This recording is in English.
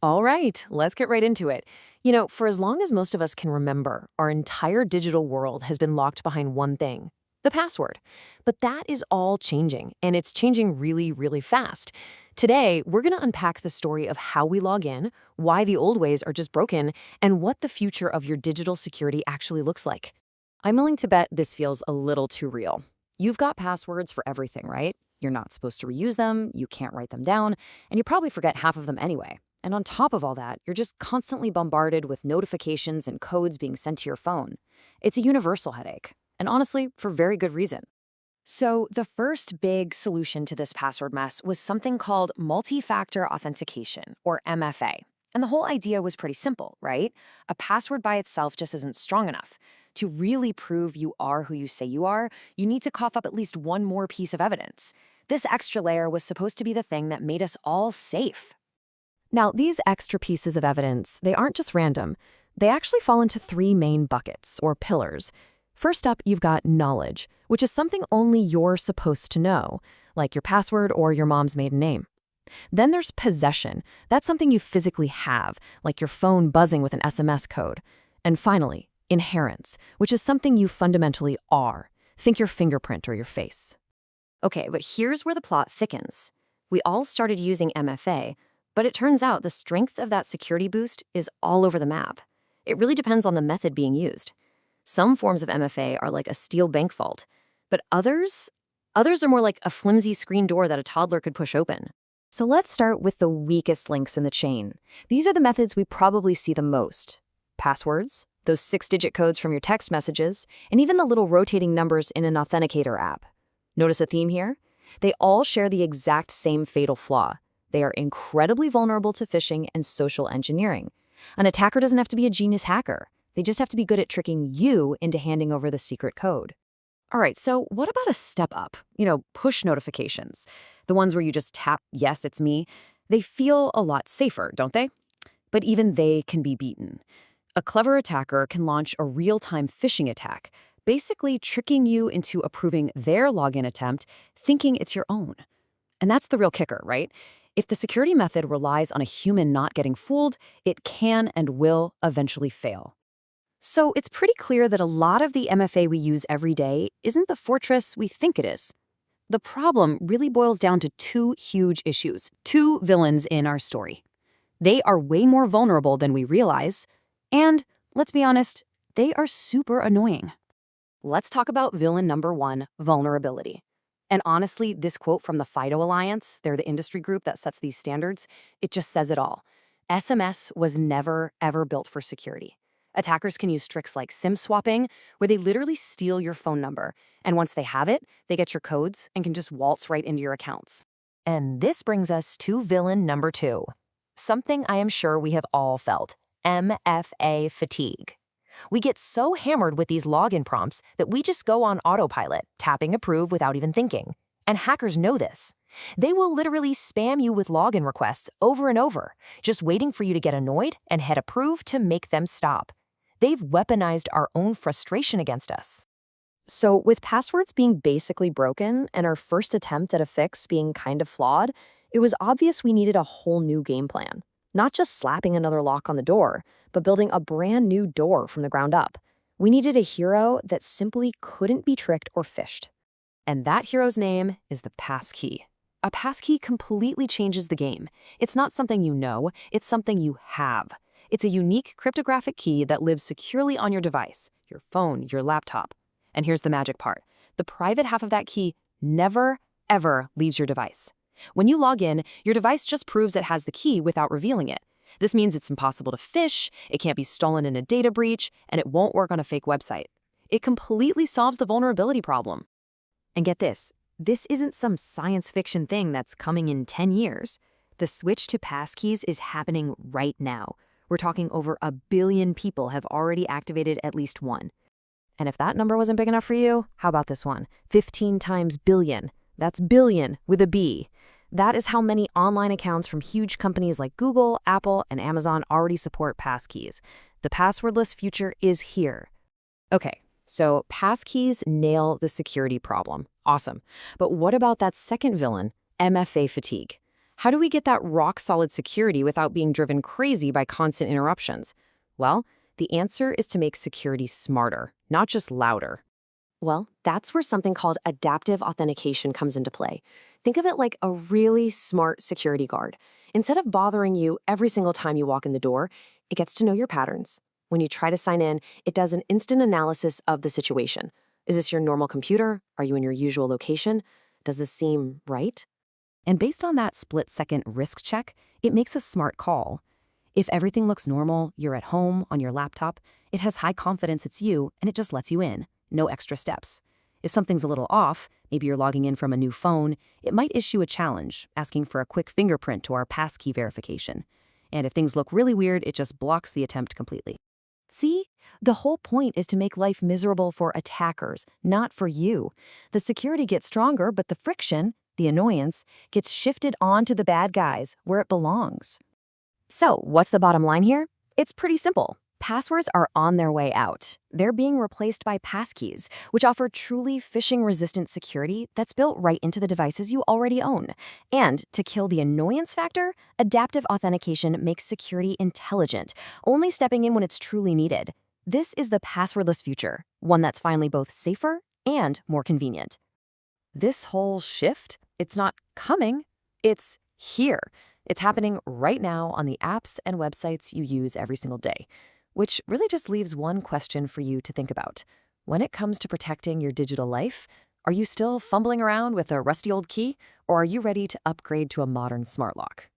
All right, let's get right into it. For as long as most of us can remember, our entire digital world has been locked behind one thing, the password. But that is all changing, and it's changing really, really fast. Today, we're going to unpack the story of how we log in, why the old ways are just broken, and what the future of your digital security actually looks like. I'm willing to bet this feels a little too real. You've got passwords for everything, right? You're not supposed to reuse them, you can't write them down, and you probably forget half of them anyway. And on top of all that, you're just constantly bombarded with notifications and codes being sent to your phone. It's a universal headache, and honestly, for very good reason. So the first big solution to this password mess was something called multi-factor authentication, or MFA. And the whole idea was pretty simple, right? A password by itself just isn't strong enough. To really prove you are who you say you are, you need to cough up at least one more piece of evidence. This extra layer was supposed to be the thing that made us all safe. Now, these extra pieces of evidence, they aren't just random. They actually fall into three main buckets, or pillars. First up, you've got knowledge, which is something only you're supposed to know, like your password or your mom's maiden name. Then there's possession. That's something you physically have, like your phone buzzing with an SMS code. And finally, inherence, which is something you fundamentally are. Think your fingerprint or your face. Okay, but here's where the plot thickens. We all started using MFA, but it turns out the strength of that security boost is all over the map. It really depends on the method being used. Some forms of MFA are like a steel bank vault, but others are more like a flimsy screen door that a toddler could push open. So let's start with the weakest links in the chain. These are the methods we probably see the most. Passwords, those 6-digit codes from your text messages, and even the little rotating numbers in an Authenticator app. Notice a theme here? They all share the exact same fatal flaw. They are incredibly vulnerable to phishing and social engineering. An attacker doesn't have to be a genius hacker. They just have to be good at tricking you into handing over the secret code. All right, so what about a step up? Push notifications. The ones where you just tap, yes, it's me. They feel a lot safer, don't they? But even they can be beaten. A clever attacker can launch a real-time phishing attack, basically tricking you into approving their login attempt, thinking it's your own. And that's the real kicker, right? If the security method relies on a human not getting fooled, it can and will eventually fail. So it's pretty clear that a lot of the MFA we use every day isn't the fortress we think it is. The problem really boils down to two huge issues, two villains in our story. They are way more vulnerable than we realize, and, let's be honest, they are super annoying. Let's talk about villain number one, vulnerability. And honestly, this quote from the FIDO Alliance, they're the industry group that sets these standards, it just says it all. SMS was never, ever built for security. Attackers can use tricks like SIM swapping, where they literally steal your phone number, and once they have it, they get your codes and can just waltz right into your accounts. And this brings us to villain number two. Something I am sure we have all felt, MFA fatigue. We get so hammered with these login prompts that we just go on autopilot, tapping approve without even thinking. And hackers know this. They will literally spam you with login requests over and over, just waiting for you to get annoyed and hit approve to make them stop. They've weaponized our own frustration against us. So with passwords being basically broken and our first attempt at a fix being kind of flawed, it was obvious we needed a whole new game plan. Not just slapping another lock on the door, but building a brand new door from the ground up. We needed a hero that simply couldn't be tricked or phished. And that hero's name is the passkey. A passkey completely changes the game. It's not something you know, it's something you have. It's a unique cryptographic key that lives securely on your device, your phone, your laptop. And here's the magic part. The private half of that key never, ever leaves your device. When you log in, your device just proves it has the key without revealing it. This means it's impossible to phish, it can't be stolen in a data breach, and it won't work on a fake website. It completely solves the vulnerability problem. And get this isn't some science fiction thing that's coming in 10 years. The switch to passkeys is happening right now. We're talking over 1 billion people have already activated at least one. And if that number wasn't big enough for you, how about this one? 15 times billion. That's billion with a B. That is how many online accounts from huge companies like Google, Apple, and Amazon already support passkeys. The passwordless future is here. Okay, so passkeys nail the security problem. Awesome. But what about that second villain, MFA fatigue? How do we get that rock-solid security without being driven crazy by constant interruptions? Well, the answer is to make security smarter, not just louder. Well, that's where something called adaptive authentication comes into play. Think of it like a really smart security guard. Instead of bothering you every single time you walk in the door, it gets to know your patterns. When you try to sign in, it does an instant analysis of the situation. Is this your normal computer? Are you in your usual location? Does this seem right? And based on that split-second risk check, it makes a smart call. If everything looks normal, you're at home, on your laptop, it has high confidence it's you, and it just lets you in. No extra steps. If something's a little off, maybe you're logging in from a new phone, it might issue a challenge, asking for a quick fingerprint to our passkey verification. And if things look really weird, it just blocks the attempt completely. See? The whole point is to make life miserable for attackers, not for you. The security gets stronger, but the friction, the annoyance, gets shifted onto the bad guys where it belongs. So, what's the bottom line here? It's pretty simple. Passwords are on their way out. They're being replaced by passkeys, which offer truly phishing-resistant security that's built right into the devices you already own. And to kill the annoyance factor, adaptive authentication makes security intelligent, only stepping in when it's truly needed. This is the passwordless future, one that's finally both safer and more convenient. This whole shift, it's not coming, it's here. It's happening right now on the apps and websites you use every single day. Which really just leaves one question for you to think about. When it comes to protecting your digital life, are you still fumbling around with a rusty old key, or are you ready to upgrade to a modern smart lock?